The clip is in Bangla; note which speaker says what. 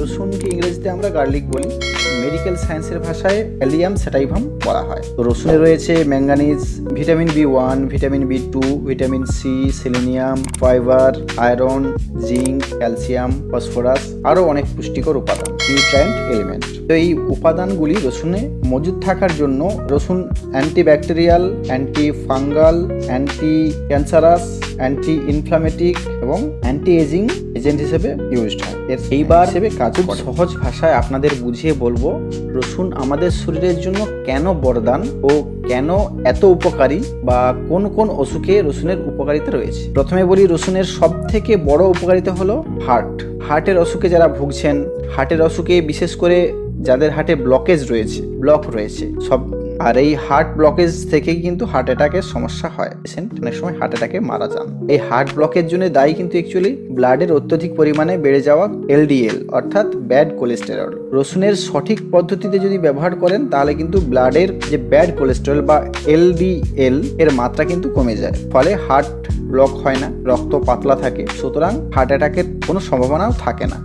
Speaker 1: রসুনকে ইংরেজিতে আমরা গার্লিক বলি, মেডিকেল সায়েন্সের ভাষায় অ্যালিয়াম স্যাটাইভাম বলা হয়। তো রসুনে রয়েছে ম্যাঙ্গানিজ, ভিটামিন বি1, ভিটামিন বি2, vitamin C, selenium, fibre, iron, zinc, calcium, phosphorus, আরও অনেক পুষ্টিকর উপাদান, নিউট্রিয়েন্ট এলিমেন্ট। তো এই উপাদানগুলি রসুনে মজুদ থাকার জন্য রসুন antibacterial, anti fungal, anti cancerous, anti inflammatory এবং অ্যান্টি এজিং এজেন্ট হিসেবে ইউজড হয়। এর এইবার হিসেবে কাজ করে। সহজ ভাষায় আপনাদের বুঝিয়ে বলবো, রসুন আমাদের শরীরের জন্য কেন বরদান ও কেন এত উপকারী, বা কোন কোন অসুখে রসুনের উপকারিতা রয়েছে। প্রথমে বলি, রসুনের সব থেকে বড় উপকারিতা হলো হার্টের অসুখে যারা ভুগছেন, হার্টের অসুখে বিশেষ করে যাদের হার্টে ব্লক রয়েছে সব, আর এই হার্ট ব্লকেজ থেকেই কিন্তু হার্ট অ্যাটাকের সমস্যা হয়। পেশেন্ট অনেক সময় হার্ট অ্যাটাকে মারা যান। এই হার্ট ব্লকের জন্য দায়ী কিন্তু অ্যাকচুয়ালি ব্লাডের অত্যধিক পরিমাণে বেড়ে যাওয়া এলডিএল অর্থাৎ ব্যাড কোলেস্টেরল। রসুনের সঠিক পদ্ধতিতে যদি ব্যবহার করেন তাহলে কিন্তু ব্লাডের যে ব্যাড কোলেস্টেরল বা এলডিএল এর মাত্রা কিন্তু কমে যায়, ফলে হার্ট ব্লক হয় না, রক্ত পাতলা থাকে, সুতরাং হার্ট অ্যাটাকের কোনো সম্ভাবনাও থাকে না।